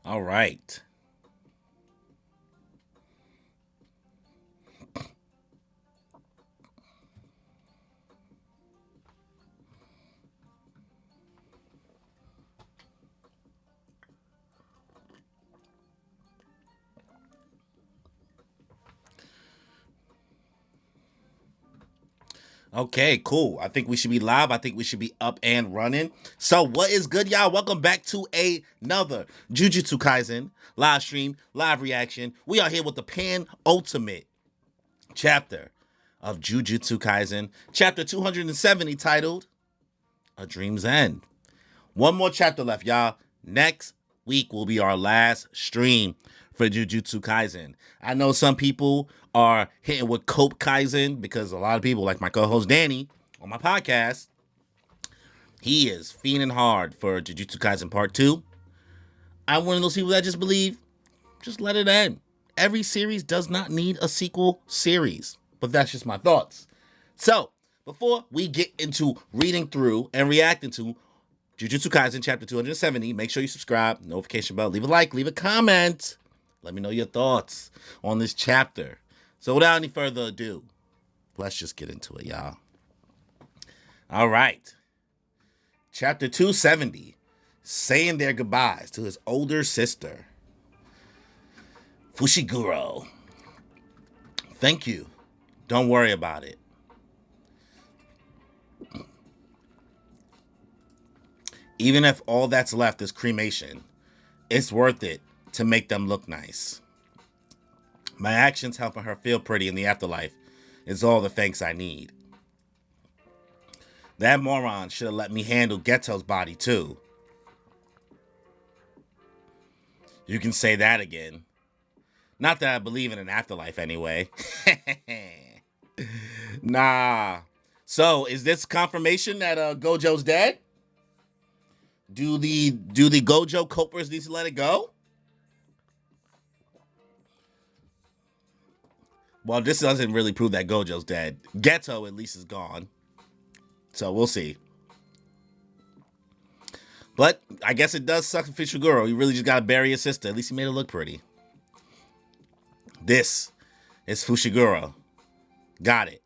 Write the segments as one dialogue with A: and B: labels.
A: All right. Okay, cool. I think we should be live. I think we should be up and running. So, what is good, y'all? Welcome back to another Jujutsu Kaisen live stream, live reaction. We are here with the ultimate chapter of Jujutsu Kaisen, chapter 270, titled A Dream's End. One more chapter left, y'all. Next week will be our last stream for Jujutsu Kaisen. I know some people are hitting with Cope Kaisen because a lot of people, like my co-host Danny on my podcast, he is fiending hard for Jujutsu Kaisen Part 2. I'm one of those people that just believe, just let it end. Every series does not need a sequel series, but that's just my thoughts. So, before we get into reading through and reacting to Jujutsu Kaisen Chapter 270, make sure you subscribe, notification bell, leave a like, leave a comment. Let me know your thoughts on this chapter. So without any further ado, let's just get into it, y'all. All right. Chapter 270, saying their goodbyes to his older sister. Fushiguro. Thank you. Don't worry about it. Even if all that's left is cremation, it's worth it to make them look nice. My actions helping her feel pretty in the afterlife is all the thanks I need. That moron should have let me handle Geto's body too. You can say that again. Not that I believe in an afterlife anyway. Nah. So, is this confirmation that Gojo's dead? Do the Gojo Copers need to let it go? Well, this doesn't really prove that Gojo's dead. Geto at least is gone. So we'll see. But I guess it does suck for Fushiguro. You really just gotta bury his sister. At least he made her look pretty. This is Fushiguro. Got it.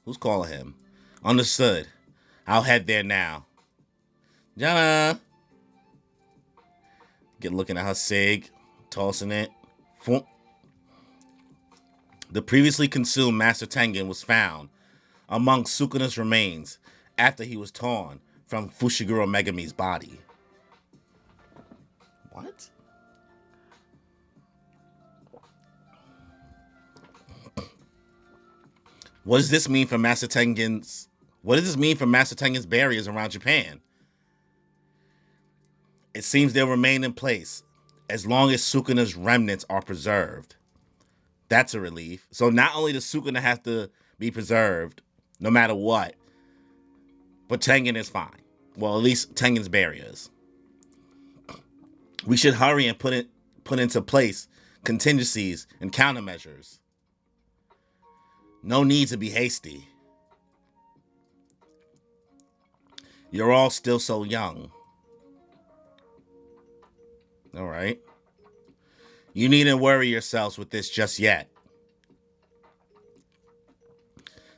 A: Who's calling him? Understood. I'll head there now. Jana. Get looking at her sig. Tossing it. The previously consumed Master Tengen was found among Sukuna's remains after he was torn from Fushiguro Megami's body. What? What does this mean for Master Tengen's barriers around Japan? It seems they'll remain in place as long as Sukuna's remnants are preserved. That's a relief. So not only does Sukuna have to be preserved, no matter what, but Tengen is fine. Well, at least Tengen's barriers. We should hurry and put into place contingencies and countermeasures. No need to be hasty. You're all still so young. All right. You needn't worry yourselves with this just yet.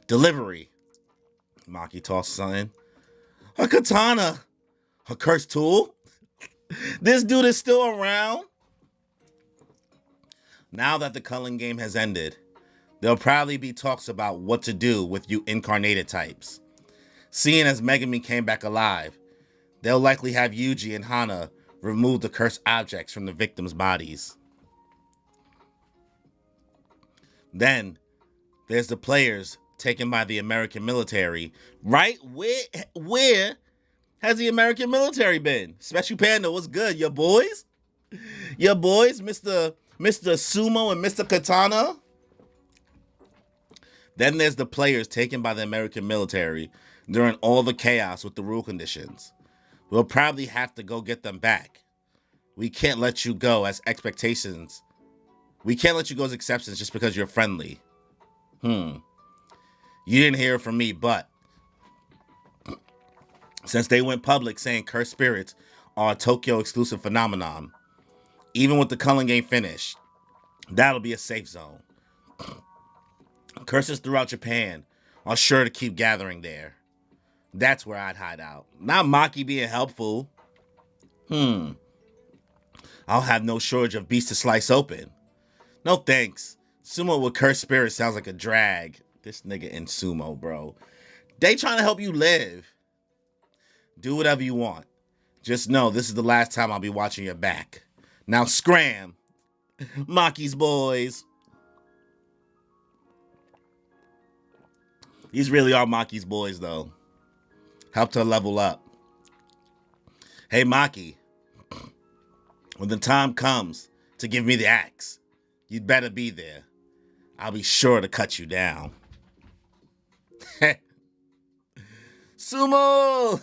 A: Delivery. Maki tossed something. A katana. A cursed tool. This dude is still around. Now that the culling game has ended, there'll probably be talks about what to do with you incarnated types. Seeing as Megami came back alive, they'll likely have Yuji and Hana remove the cursed objects from the victims' bodies. Then, there's the players taken by the American military. Right? Where has the American military been? Special Panda, what's good? Your boys? Your boys, Mr. Sumo and Mr. Katana? Then there's the players taken by the American military during all the chaos with the rule conditions. We'll probably have to go get them back. We can't let you go as expectations. We can't let you go as exceptions just because you're friendly. You didn't hear from me, but since they went public saying cursed spirits are a Tokyo exclusive phenomenon, Even with the culling game finished, that'll be a safe zone. Curses throughout Japan are sure to keep gathering there. That's where I'd hide out. Not Maki being helpful. I'll have no shortage of beasts to slice open. No thanks. Sumo with cursed spirit sounds like a drag. This nigga in sumo, bro. They trying to help you live. Do whatever you want. Just know this is the last time I'll be watching your back. Now scram. Maki's boys. These really are Maki's boys, though. Help to level up. Hey, Maki. When the time comes to give me the axe, you'd better be there. I'll be sure to cut you down. Sumo!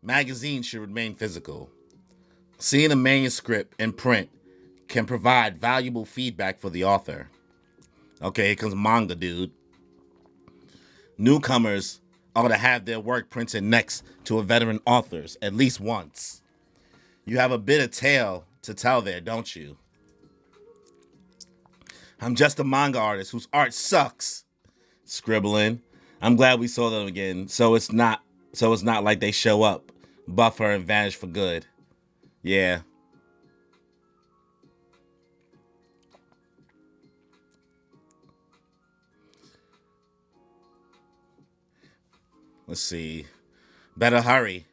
A: Magazines should remain physical. Seeing a manuscript in print can provide valuable feedback for the author. Okay, here comes manga, dude. Newcomers ought to have their work printed next to a veteran author's at least once. You have a bit of tale to tell there, don't you? I'm just a manga artist whose art sucks. Scribbling. I'm glad we saw them again, so it's not like they show up, buff her, and vanish for good. Yeah. Let's see. Better hurry.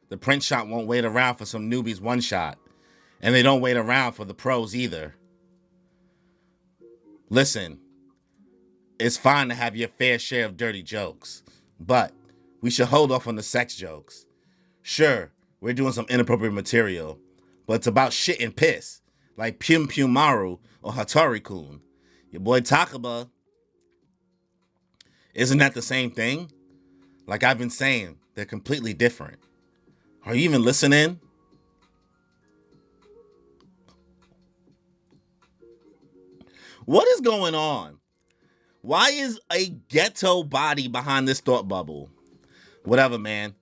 A: The print shop won't wait around for some newbies one shot. And they don't wait around for the pros either. Listen, it's fine to have your fair share of dirty jokes, but we should hold off on the sex jokes. Sure, we're doing some inappropriate material, but it's about shit and piss, like Pyum Pyum Maru or Hattori-kun. Your boy Takaba. Isn't that the same thing? Like I've been saying, they're completely different. Are you even listening? What is going on? Why is a ghetto body behind this thought bubble? Whatever, man.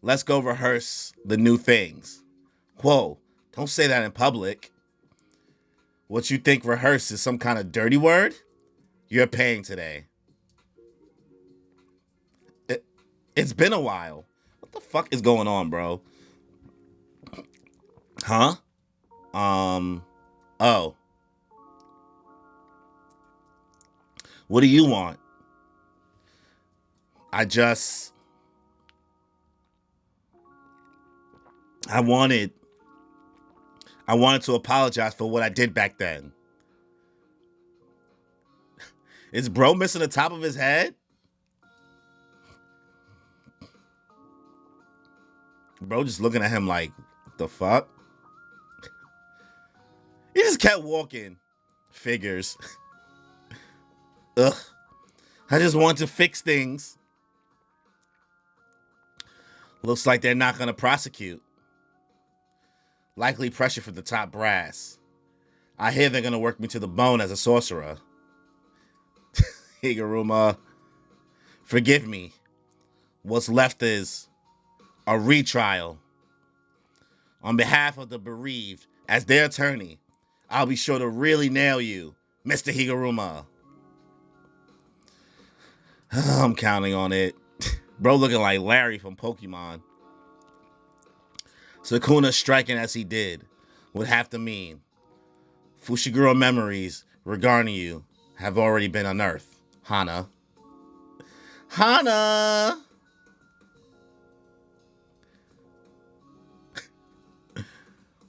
A: Let's go rehearse the new things. Whoa, don't say that in public. What you think rehearse is some kind of dirty word? You're paying today. It's been a while. What the fuck is going on, bro? Huh? Oh. What do you want? I wanted to apologize for what I did back then. Is bro missing the top of his head? Bro just looking at him like, the fuck? He just kept walking. Figures. Ugh. I just want to fix things. Looks like they're not going to prosecute. Likely pressure from the top brass. I hear they're going to work me to the bone as a sorcerer. Higuruma, forgive me. What's left is a retrial. On behalf of the bereaved, as their attorney, I'll be sure to really nail you, Mr. Higuruma. I'm counting on it. Bro looking like Larry from Pokemon. Sukuna striking as he did would have to mean Fushiguro memories regarding you have already been unearthed. Hana. Hana!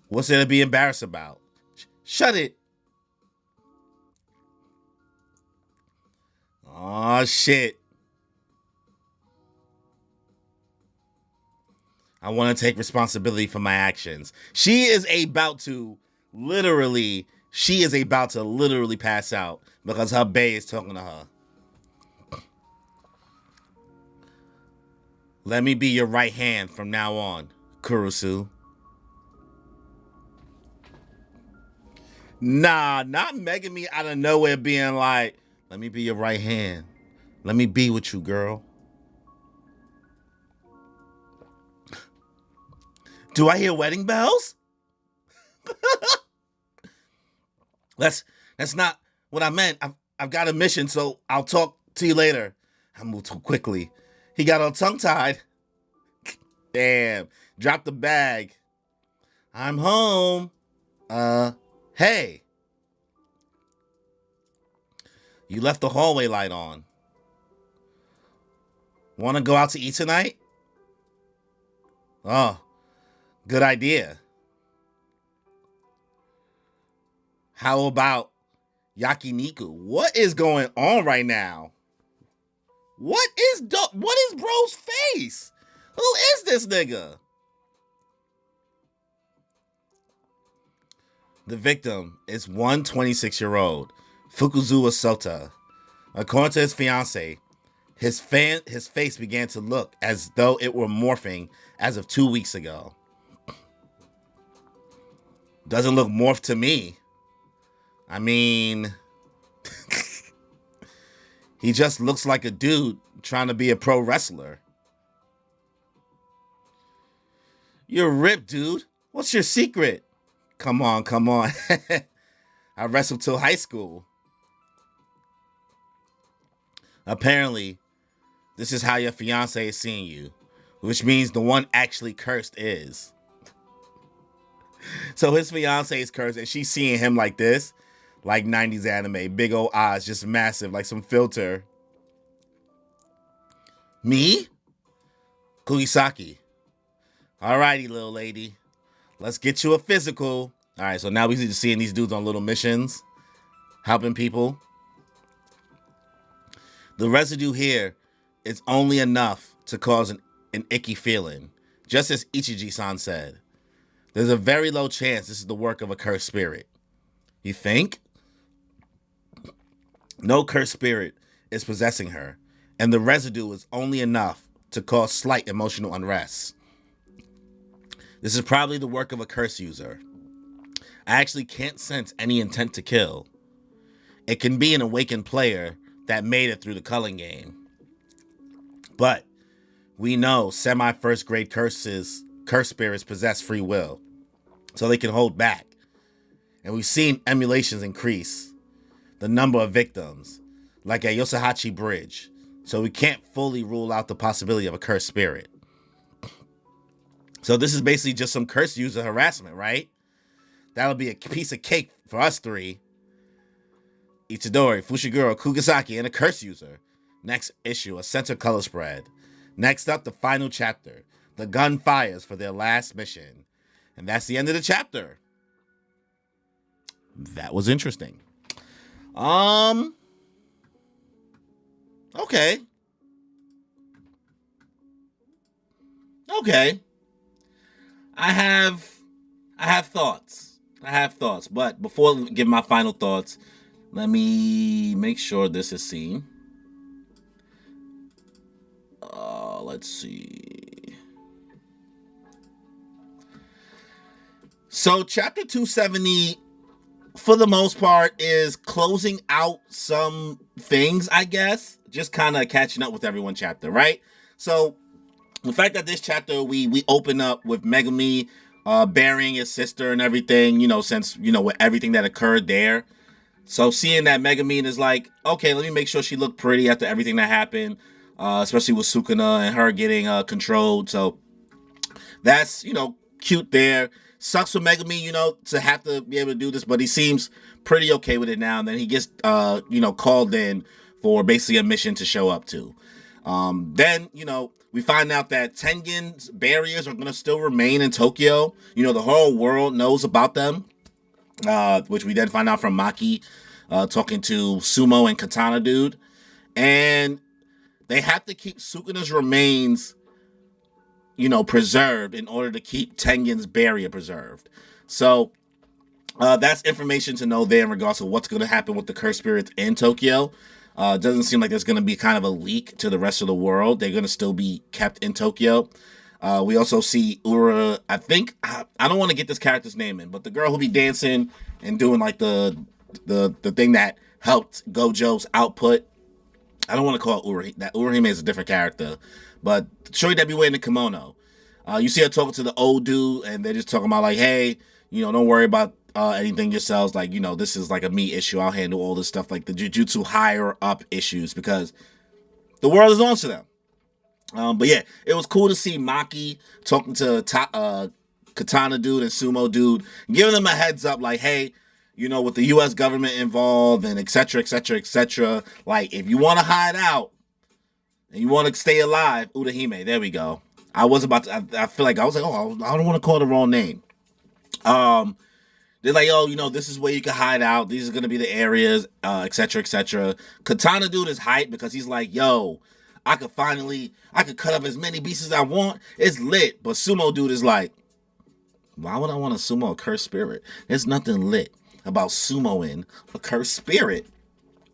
A: What's there to be embarrassed about? Shut it. Oh shit. I want to take responsibility for my actions. She is about to literally pass out because her bae is talking to her. Let me be your right hand from now on, Kurusu. Nah, not Megami out of nowhere being like, let me be your right hand. Let me be with you, girl. Do I hear wedding bells? That's not what I meant. I've got a mission, so I'll talk to you later. I moved too quickly. He got all tongue tied. Damn. Dropped the bag. I'm home. Hey. You left the hallway light on. Want to go out to eat tonight? Oh, good idea. How about yakiniku? What is going on right now? What is bro's face? Who is this nigga? The victim is one 26-year-old, Fukuzawa Sota. According to his fiance, his face began to look as though it were morphing as of 2 weeks ago. Doesn't look morphed to me. I mean, he just looks like a dude trying to be a pro wrestler. You're ripped, dude. What's your secret? Come on. I wrestled till high school. Apparently, this is how your fiance is seeing you, which means the one actually cursed is. So his fiance is cursed, and she's seeing him like this, like 90s anime, big old eyes, just massive, like some filter. Me? Kugisaki. Alrighty, little lady. Let's get you a physical. Alright, so now we're just seeing these dudes on little missions, helping people. The residue here is only enough to cause an icky feeling, just as Ichiji-san said. There's a very low chance this is the work of a cursed spirit. You think? No cursed spirit is possessing her, and the residue is only enough to cause slight emotional unrest. This is probably the work of a curse user. I actually can't sense any intent to kill. It can be an awakened player that made it through the culling game. But we know semi-first grade curse spirits possess free will, so they can hold back. And we've seen emulations increase the number of victims, like at Yosahachi Bridge, so we can't fully rule out the possibility of a cursed spirit. So this is basically just some curse user harassment, right? That'll be a piece of cake for us three. Itadori, Fushiguro, Kugisaki, and a curse user. Next issue, a center color spread. Next up, the final chapter. The gun fires for their last mission. And that's the end of the chapter. That was interesting. Okay. I have thoughts. But before I give my final thoughts, let me make sure this is seen. Let's see. So chapter 270, for the most part, is closing out some things, I guess. Just kind of catching up with everyone chapter, right? So the fact that this chapter, we open up with Megumi burying his sister and everything, since, with everything that occurred there. So seeing that Megumin is like, okay, let me make sure she looked pretty after everything that happened, especially with Sukuna and her getting controlled. So that's, cute there. Sucks for Megumi, to have to be able to do this, but he seems pretty okay with it now. And then he gets, called in for basically a mission to show up to. Then, we find out that Tengen's barriers are going to still remain in Tokyo. The whole world knows about them, which we then find out from Maki talking to Sumo and Katana Dude. And they have to keep Sukuna's remains, preserved in order to keep Tengen's barrier preserved. So that's information to know there in regards to what's going to happen with the cursed spirits in Tokyo. It doesn't seem like there's going to be kind of a leak to the rest of the world. They're going to still be kept in Tokyo. We also see Ura, I think, I don't want to get this character's name in, but the girl who'll be dancing and doing like the thing that helped Gojo's output. I don't want to call it Urahime. That Urahime is a different character. But Shorty that be wearing the kimono. You see her talking to the old dude, and they're just talking about like, hey, Don't worry about anything yourselves. Like, this is like a me issue. I'll handle all this stuff, like the Jujutsu higher up issues, because the world is on to them. But yeah, it was cool to see Maki talking to Katana dude and Sumo dude, giving them a heads up, like, hey, with the U.S. government involved and et cetera, et cetera, et cetera. Like, if you want to hide out and you want to stay alive, Urahime, there we go. I was about to, I feel like I was like, oh, I don't want to call the wrong name. They're like, oh, this is where you can hide out. These are going to be the areas, et cetera, et cetera. Katana dude is hyped because he's like, yo, I could cut up as many beasts as I want. It's lit. But Sumo dude is like, why would I want to sumo a cursed spirit? There's nothing lit about sumoing a cursed spirit.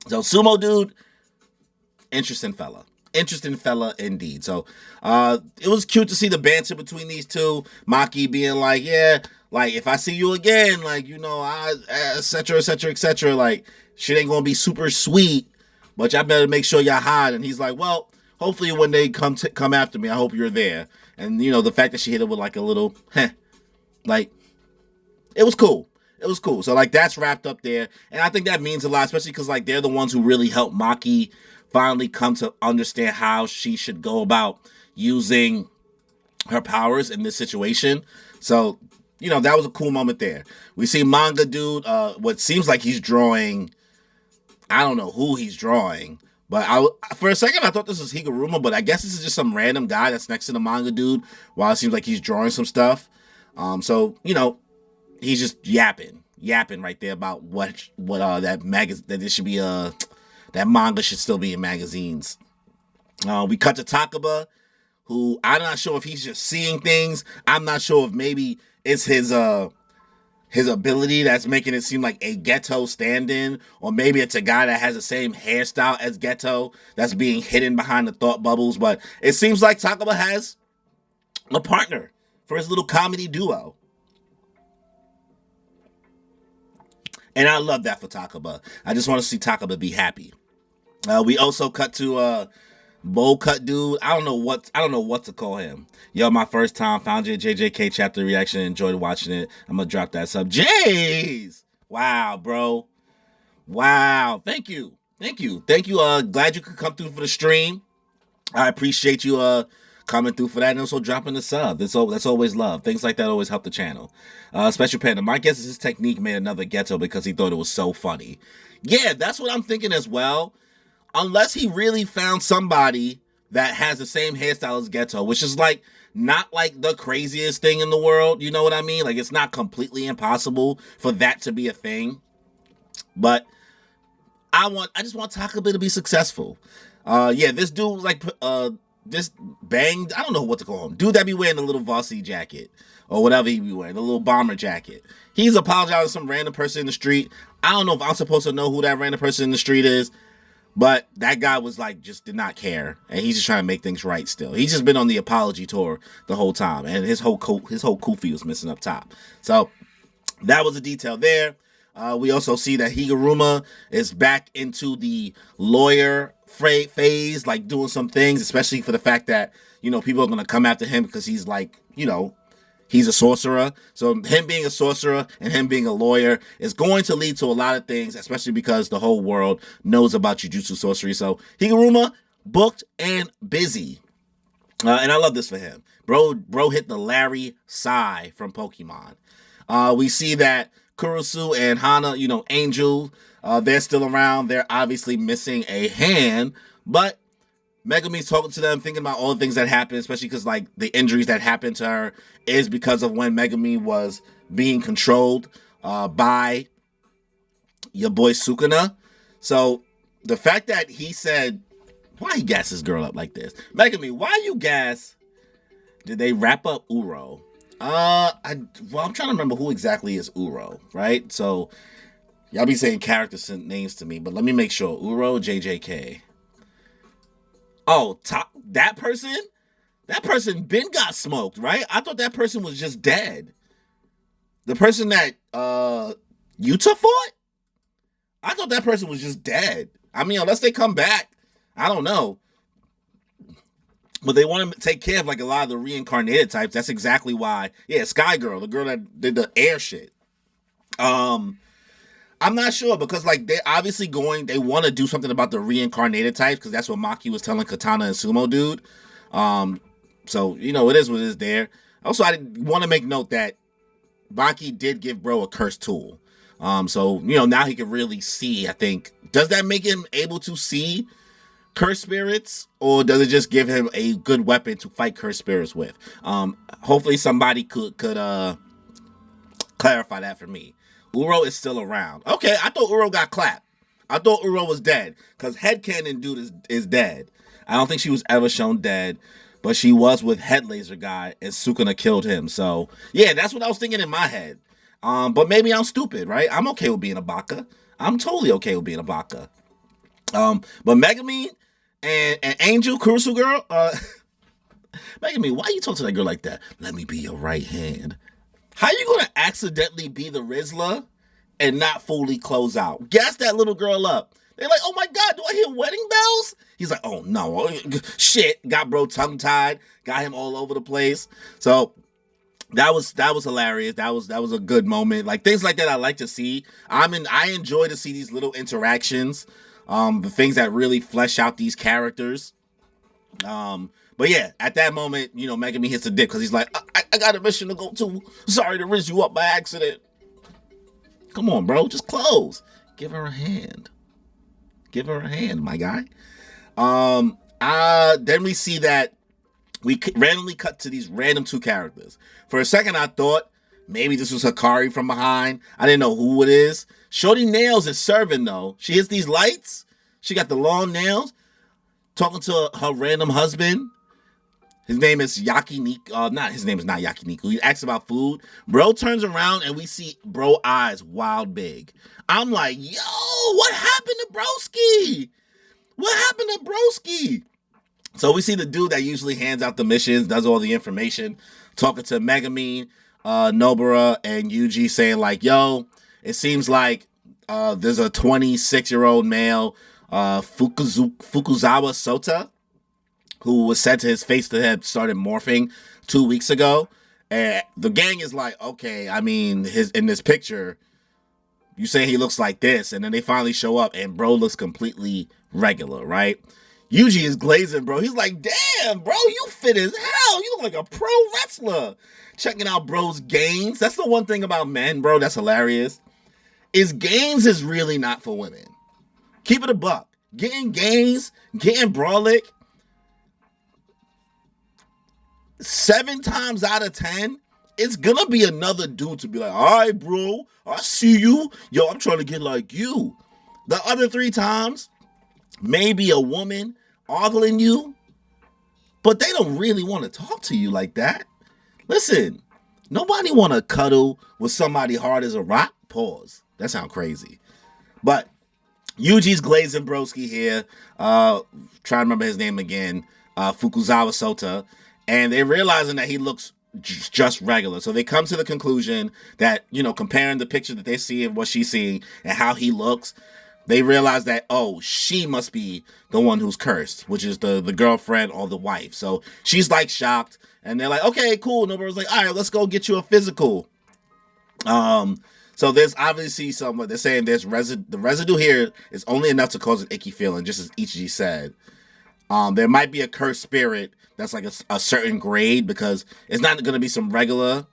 A: So Sumo dude, interesting fella indeed. So it was cute to see the banter between these two. Maki being like, yeah, like if I see you again, like, et cetera, et cetera, et cetera, like shit ain't gonna be super sweet, but y'all better make sure y'all hide. And he's like, well, hopefully when they come after me, I hope you're there. And the fact that she hit it with like a little like, it was cool. So like that's wrapped up there. And I think that means a lot, especially because like they're the ones who really helped Maki finally come to understand how she should go about using her powers in this situation. So, that was a cool moment there. We see manga dude, what seems like he's drawing, I don't know who he's drawing, but for a second I thought this was Higuruma, but I guess this is just some random guy that's next to the manga dude while it seems like he's drawing some stuff. So, he's just yapping right there about what that this should be that manga should still be in magazines. We cut to Takaba, who I'm not sure if he's just seeing things. I'm not sure if maybe it's his ability that's making it seem like a Geto stand-in, or maybe it's a guy that has the same hairstyle as Geto that's being hidden behind the thought bubbles. But it seems like Takaba has a partner for his little comedy duo. And I love that for Takaba. I just want to see Takaba be happy. We also cut to bowl cut dude. I don't know what to call him. Yo, my first time found your JJK chapter reaction. Enjoyed watching it. I'm gonna drop that sub. Jays! Wow, bro. Wow. Thank you. Glad you could come through for the stream. I appreciate you coming through for that, and also dropping the sub. That's always love. Things like that always help the channel. Special Panda. My guess is his technique made another Geto because he thought it was so funny. Yeah, that's what I'm thinking as well. Unless he really found somebody that has the same hairstyle as Geto, which is like not like the craziest thing in the world. You know what I mean? Like, it's not completely impossible for that to be a thing. But I just want Takaba to be successful. Yeah, this dude like this banged, I don't know what to call him. Dude that be wearing a little varsity jacket or whatever he be wearing, a little bomber jacket. He's apologizing to some random person in the street. I don't know if I'm supposed to know who that random person in the street is, but that guy was like, just did not care. And he's just trying to make things right still. He's just been on the apology tour the whole time. And his whole kufi was missing up top. So that was a detail there. We also see that Higuruma is back into the lawyer phase, like doing some things, especially for the fact that, people are going to come after him because he's like, he's a sorcerer. So him being a sorcerer and him being a lawyer is going to lead to a lot of things, especially because the whole world knows about Jujutsu sorcery. So Higuruma, booked and busy. And I love this for him. Bro hit the Larry Sai from Pokemon. We see that Kurusu and Hana, Angel, they're still around. They're obviously missing a hand, but Megumi's talking to them, thinking about all the things that happened, especially because like the injuries that happened to her is because of when Megumi was being controlled by your boy Sukuna. So the fact that he said, why he gas this girl up like this? Megumi, why you gas? Did they wrap up Uro? I'm trying to remember who exactly is Uro, right? So y'all be saying character names to me, but let me make sure. Uro, JJK. Oh, that person? That person Ben got smoked, right? I thought that person was just dead. The person that Yuta fought? I thought that person was just dead. I mean, unless they come back, I don't know. but they want to take care of like a lot of the reincarnated types. That's exactly why. Yeah, Sky Girl, the girl that did the air shit. I'm not sure because like they're obviously they want to do something about the reincarnated types because that's what Maki was telling Katana and Sumo Dude. So it is what it is there. Also, I want to make note that Maki did give bro a cursed tool. So now he can really see. I think does that make him able to see cursed spirits, or does it just give him a good weapon to fight cursed spirits with? Hopefully somebody could clarify that for me. Uro is still around. Okay, I thought Uro got clapped. I thought Uro was dead because Headcanon dude is dead. I don't think she was ever shown dead, but she was with Head Laser guy and Sukuna killed him. So yeah, that's what I was thinking in my head. But maybe I'm stupid, right? I'm okay with being a baka. I'm totally okay with being a baka. But Megami and Angel Kurusu girl, Megami, why you talk to that girl like that? Let me be your right hand. How you gonna accidentally be the Rizzler and not fully close out? Gas that little girl up. They're like, oh my God, do I hear wedding bells? He's like, oh no, shit. Got bro tongue tied, got him all over the place. So that was hilarious. That was a good moment. Like things like that I like to see. I enjoy to see these little interactions. The things that really flesh out these characters. But yeah, at that moment, Megami hits the dick because he's like, I got a mission to go to. Sorry to rizz you up by accident. Come on, bro, just close. Give her a hand. Give her a hand, my guy. Then we see that we randomly cut to these random two characters. For a second, I thought maybe this was Hikari from behind. I didn't know who it is. Shorty Nails is serving though. She hits these lights. She got the long nails. Talking to her random husband. His name is Yakiniku. His name is not Yakiniku. He asks about food. Bro turns around and we see bro eyes wild big. I'm like, yo, what happened to Broski? What happened to Broski? So we see the dude that usually hands out the missions, does all the information, talking to Megami, Nobara, and Yuji saying like, yo, it seems like there's a 26-year-old male, Fukuzawa Sota, who was said to his face to have started morphing 2 weeks ago. And the gang is like, okay, I mean, in this picture, you say he looks like this, and then they finally show up, and bro looks completely regular, right? Yuji is glazing, bro. He's like, damn, bro, you fit as hell. You look like a pro wrestler. Checking out bro's gains. That's the one thing about men, bro, that's hilarious. Is gains is really not for women. Keep it a buck. Getting gains, getting brolic, 7 times out of 10, it's gonna be another dude to be like, all right, bro, I see you. Yo, I'm trying to get like you. The other 3 times, maybe a woman ogling you, but they don't really want to talk to you like that. Listen, nobody want to cuddle with somebody hard as a rock. Pause. That sounds crazy. But Yuji's glazing broski here. Trying to remember his name again. Fukuzawa Sota. And they're realizing that he looks just regular. So they come to the conclusion that, comparing the picture that they see and what she's seeing and how he looks, they realize that, oh, she must be the one who's cursed, which is the girlfriend or the wife. So she's like shocked. And they're like, okay, cool. Nobody's like, all right, let's go get you a physical. So there's obviously they're saying there's the residue here is only enough to cause an icky feeling, just as Ichiji said. There might be a cursed spirit that's like a certain grade because it's not going to be some regular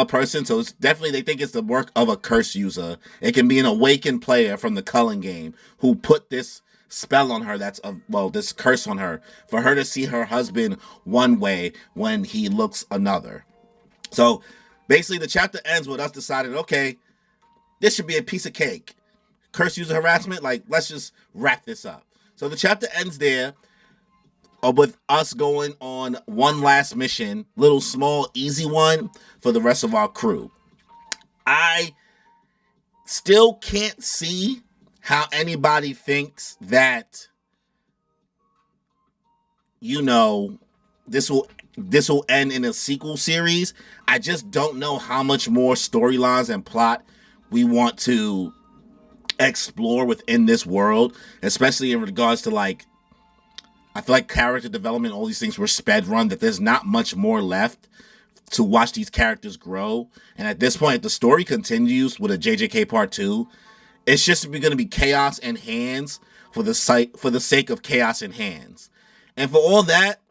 A: person. So it's definitely, they think it's the work of a curse user. It can be an awakened player from the Cullen game who put this spell on her this curse on her for her to see her husband one way when he looks another. So basically the chapter ends with us deciding, okay, this should be a piece of cake. Curse user harassment, like, let's just wrap this up. So the chapter ends there with us going on one last mission, little small easy one for the rest of our crew. I still can't see how anybody thinks that, this will end in a sequel series. I just don't know how much more storylines and plot we want to explore within this world, especially in regards to like I feel like character development, all these things were sped run, that there's not much more left to watch these characters grow. And at this point, if the story continues with a JJK Part 2, it's just going to be chaos and hands for the sake of chaos and hands. And for all that,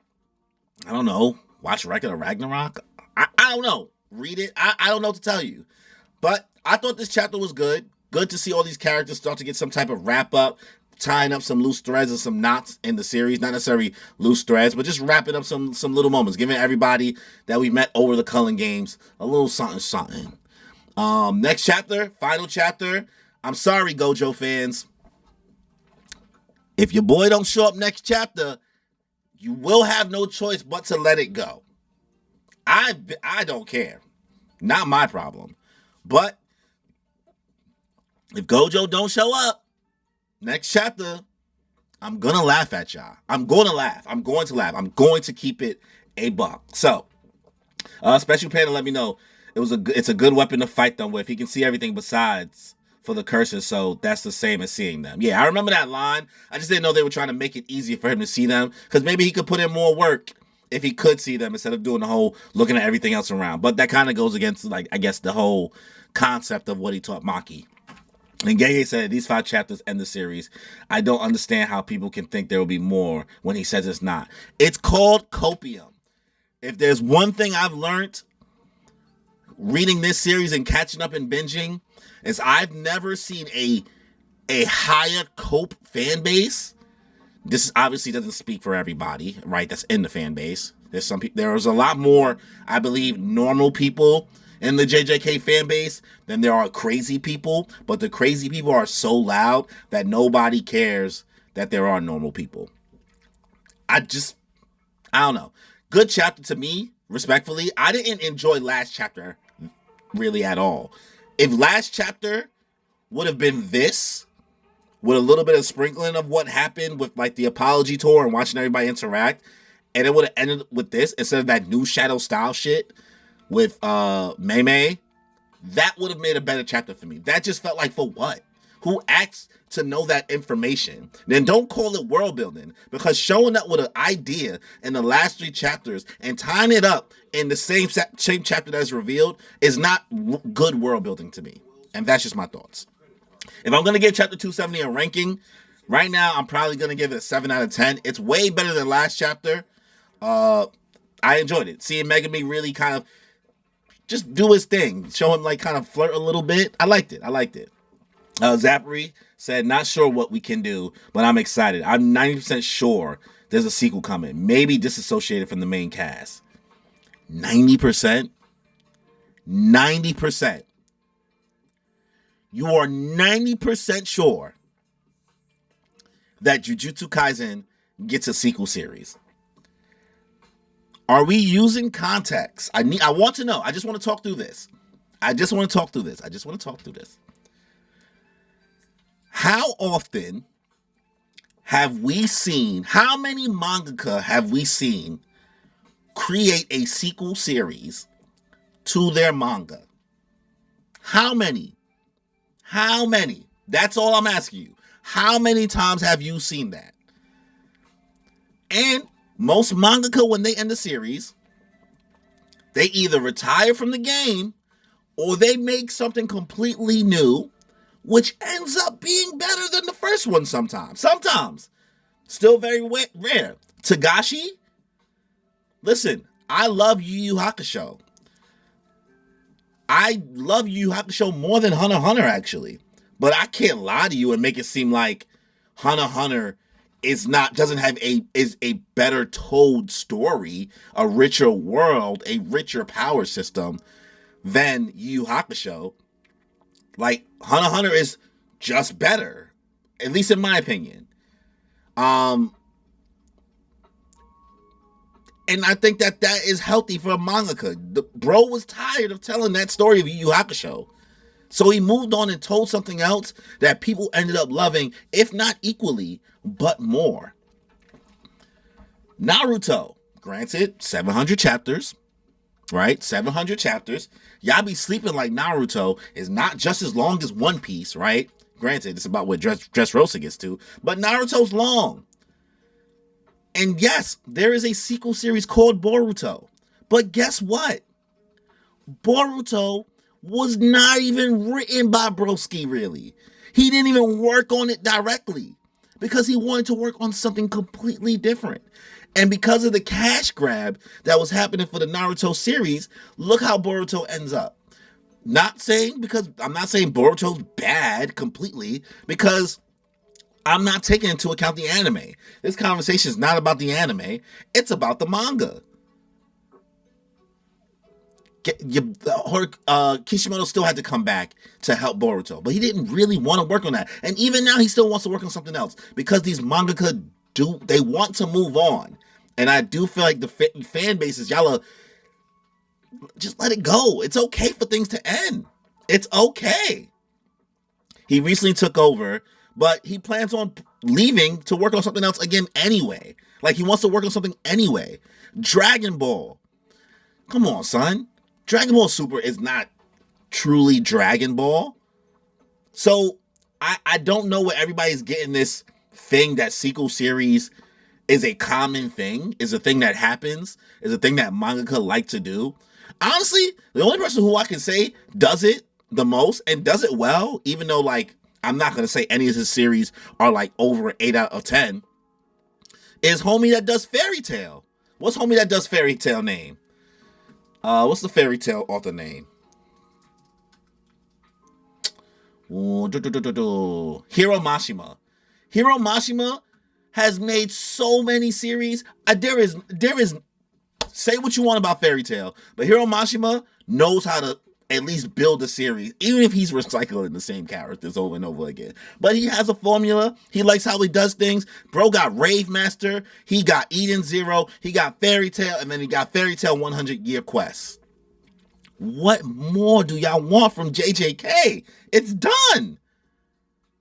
A: I don't know, watch Regular Ragnarok? I don't know. Read it. I don't know what to tell you. But I thought this chapter was good. Good to see all these characters start to get some type of wrap up, tying up some loose threads and some knots in the series. Not necessarily loose threads, but just wrapping up some little moments, giving everybody that we met over the Cullen Games a little something. Next chapter, final chapter. I'm sorry, Gojo fans. If your boy don't show up next chapter, you will have no choice but to let it go. I don't care. Not my problem. But if Gojo don't show up next chapter, I'm going to laugh at y'all. I'm going to laugh. I'm going to keep it a buck. So, Special Panda let me know it's a good weapon to fight them with. He can see everything besides for the curses, so that's the same as seeing them. Yeah, I remember that line. I just didn't know they were trying to make it easier for him to see them, because maybe he could put in more work if he could see them instead of doing the whole looking at everything else around. But that kind of goes against, like, I guess, the whole concept of what he taught Maki. And Gege said, these 5 chapters end the series. I don't understand how people can think there will be more when he says it's not. It's called copium. If there's one thing I've learned reading this series and catching up and binging, is I've never seen a higher cope fan base. This obviously doesn't speak for everybody, right? That's in the fan base. There's a lot more, I believe, normal people in the JJK fan base than there are crazy people, but the crazy people are so loud that nobody cares that there are normal people. I don't know. Good chapter to me, respectfully. I didn't enjoy last chapter really at all. If last chapter would have been this, with a little bit of sprinkling of what happened with, like, the apology tour and watching everybody interact, and it would have ended with this instead of that new Shadow style shit with Mei Mei, that would have made a better chapter for me. That just felt like, for what? Who asked to know that information? Then don't call it world building, because showing up with an idea in the last 3 chapters and tying it up in the same chapter that's revealed is not good world building to me. And that's just my thoughts. If I'm going to give chapter 270 a ranking, right now I'm probably going to give it a 7 out of 10. It's way better than last chapter. I enjoyed it. Seeing Megami really kind of just do his thing. Show him, like, kind of flirt a little bit. I liked it. Zachary said, not sure what we can do, but I'm excited. I'm 90% sure there's a sequel coming. Maybe disassociated from the main cast. 90%? 90%. You are 90% sure that Jujutsu Kaisen gets a sequel series. Are we using context? I want to know. I just want to talk through this. How often have we seen, how many mangaka have we seen create a sequel series to their manga? How many? That's all I'm asking you. How many times have you seen that? And most mangaka, when they end a series, they either retire from the game or they make something completely new, which ends up being better than the first one sometimes. Still very rare. Tagashi, listen, I love Yu Yu Hakusho. I love Yu Yu Hakusho more than Hunter x Hunter, actually. But I can't lie to you and make it seem like Hunter x Hunter is a better told story, a richer world, a richer power system than Yu Yu Hakusho. Like, Hunter x Hunter is just better, at least in my opinion. And I think that is healthy for a mangaka. The bro was tired of telling that story of Yu Yu Hakusho. So he moved on and told something else that people ended up loving, if not equally, but more. Naruto, granted, 700 chapters, right? 700 chapters. Y'all be sleeping like Naruto is not just as long as One Piece, right? Granted, it's about what Dressrosa gets to, but Naruto's long. And yes, there is a sequel series called Boruto. But guess what? Boruto was not even written by Broski, really. He didn't even work on it directly because he wanted to work on something completely different. And because of the cash grab that was happening for the Naruto series, look how Boruto ends up. I'm not saying Boruto's bad completely, because I'm not taking into account the anime. This conversation is not about the anime. It's about the manga. Kishimoto still had to come back to help Boruto, but he didn't really want to work on that. And even now, he still wants to work on something else because these mangaka they want to move on. And I do feel like the fan bases, y'all are, just let it go. It's okay for things to end. It's okay. He recently took over, but he plans on leaving to work on something else again anyway. Like, he wants to work on something anyway. Dragon Ball. Come on, son. Dragon Ball Super is not truly Dragon Ball. So I don't know where everybody's getting this thing that sequel series is a common thing, is a thing that happens, is a thing that mangaka like to do. Honestly, the only person who I can say does it the most and does it well, even though, like, I'm not going to say any of his series are like over 8 out of 10, is homie that does Fairy Tail. What's homie that does Fairy Tail name? What's the Fairy Tail author name? Hiro Mashima. Hiro Mashima has made so many series. There is, say what you want about Fairy Tail, but Hiro Mashima knows how to at least build a series, even if he's recycling the same characters over and over again. But he has a formula. He likes how he does things. Bro got Rave Master. He got Eden Zero. He got Fairy Tail. And then he got Fairy Tail 100 Year Quest. What more do y'all want from JJK? It's done.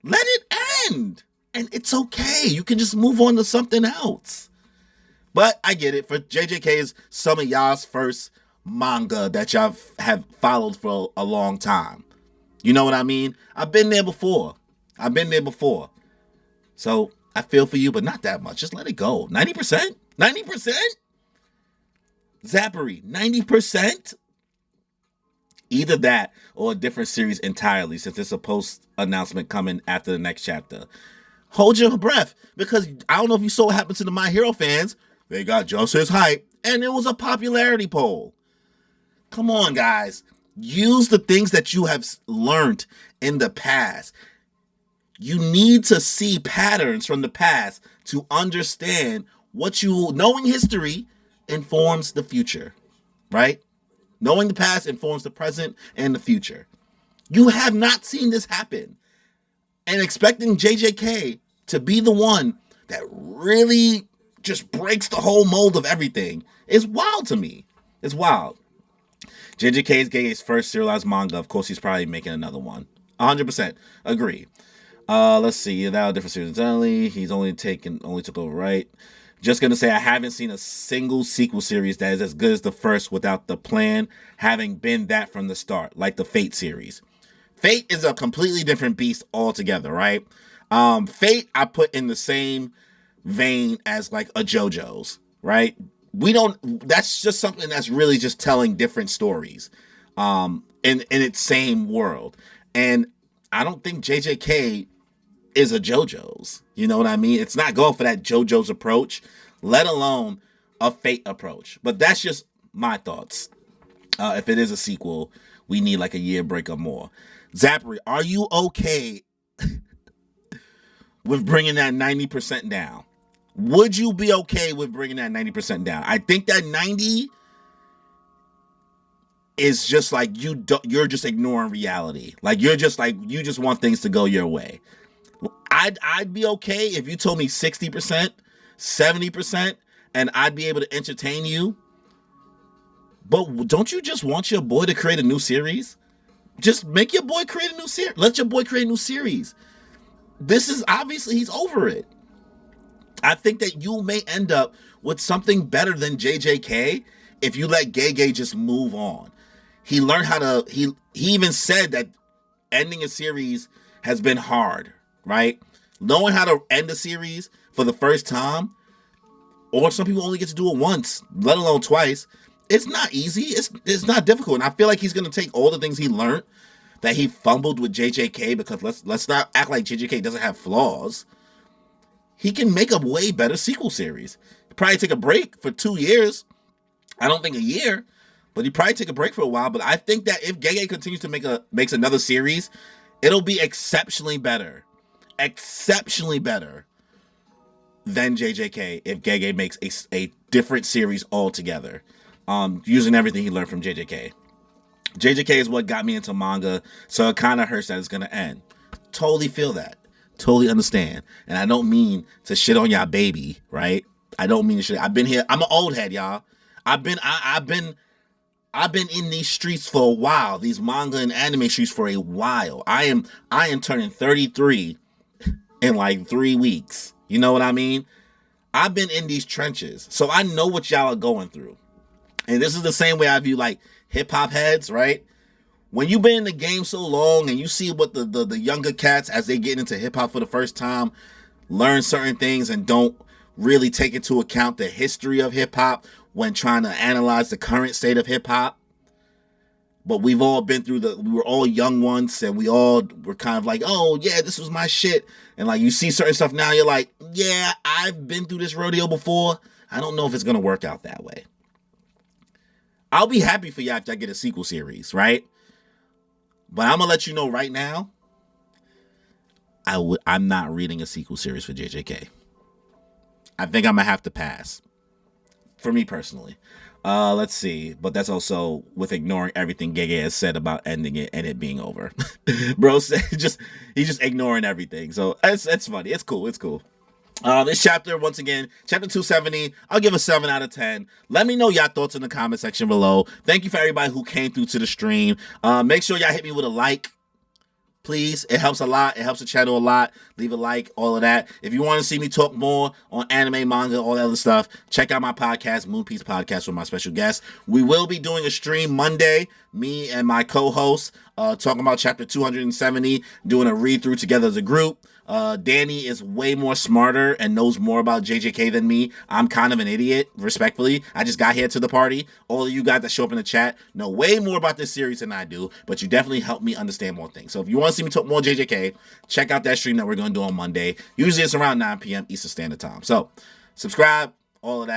A: Let it end. And it's okay. You can just move on to something else. But I get it. For JJK is some of y'all's first manga that y'all have followed for a long time. You know what I mean? I've been there before. So I feel for you, but not that much. Just let it go. 90%? 90%? Zappery, 90%? Either that or a different series entirely, since it's a post announcement coming after the next chapter. Hold your breath, because I don't know if you saw what happened to the My Hero fans. They got just as hype, and it was a popularity poll. Come on, guys. Use the things that you have learned in the past. You need to see patterns from the past to understand what knowing history informs the future, right? Knowing the past informs the present and the future. You have not seen this happen. And expecting JJK to be the one that really just breaks the whole mold of everything is wild to me. It's wild. JJK is getting his first serialized manga. Of course, he's probably making another one. 100% agree. Let's see. That was different series entirely. He's only took over, right? Just gonna say I haven't seen a single sequel series that is as good as the first without the plan having been that from the start, like the Fate series. Fate is a completely different beast altogether, right? Fate I put in the same vein as like a JoJo's, right? That's just something that's really just telling different stories in its same world. And I don't think JJK is a JoJo's. You know what I mean? It's not going for that JoJo's approach, let alone a Fate approach. But that's just my thoughts. If it is a sequel, we need like a year break or more. Zappery, are you okay with bringing that 90% down? Would you be okay with bringing that 90% down? I think that 90 is just like you're just ignoring reality. Like you just want things to go your way. I'd be okay if you told me 60%, 70%, and I'd be able to entertain you. But don't you just want your boy to create a new series? Just make your boy create a new series. Let your boy create a new series. This is obviously he's over it. I think that you may end up with something better than JJK if you let Gege just move on. He learned how to, he even said that ending a series has been hard, right? Knowing how to end a series for the first time or some people only get to do it once, let alone twice. It's not easy. It's not difficult. And I feel like he's gonna take all the things he learned that he fumbled with JJK, because let's not act like JJK doesn't have flaws. He can make a way better sequel series. He'll probably take a break for 2 years. I don't think a year, but he probably take a break for a while. But I think that if Gege continues to makes another series, it'll be exceptionally better than JJK if Gege makes a different series altogether, using everything he learned from JJK. JJK is what got me into manga, so it kind of hurts that it's gonna end. Totally feel that. Totally understand. And I don't mean to shit on y'all baby, right? I don't mean to shit. I've been here. I'm an old head, y'all. I've been in these streets for a while, these manga and anime streets for a while. I am turning 33 in like 3 weeks. You know what I mean? I've been in these trenches, so I know what y'all are going through. And this is the same way I view like hip hop heads, right? When you've been in the game so long and you see what the younger cats, as they get into hip hop for the first time, learn certain things and don't really take into account the history of hip hop when trying to analyze the current state of hip hop. But we've all been through we were all young once, and we all were kind of like, oh yeah, this was my shit. And like, you see certain stuff now, you're like, yeah, I've been through this rodeo before. I don't know if it's going to work out that way. I'll be happy for y'all if y'all get a sequel series, right? But I'm going to let you know right now, I'm not reading a sequel series for JJK. I think I'm going to have to pass. For me personally. Let's see. But that's also with ignoring everything Gege has said about ending it and it being over. Bro said he's just ignoring everything. So that's funny. It's cool. This chapter, once again, chapter 270, I'll give a 7 out of 10. Let me know y'all thoughts in the comment section below. Thank you for everybody who came through to the stream. Make sure y'all hit me with a like. Please, it helps a lot. It helps the channel a lot. Leave a like, all of that. If you want to see me talk more on anime, manga, all that other stuff, check out my podcast, Moon Piece Podcast, with my special guest. We will be doing a stream Monday, me and my co-host, talking about chapter 270, doing a read-through together as a group. Danny is way more smarter and knows more about JJK than me. I'm kind of an idiot, respectfully. I just got here to the party. All of you guys that show up in the chat know way more about this series than I do, but you definitely help me understand more things. So if you want to see me talk more JJK, check out that stream that we're going to do on Monday. Usually it's around 9 p.m. Eastern Standard Time. So subscribe, all of that.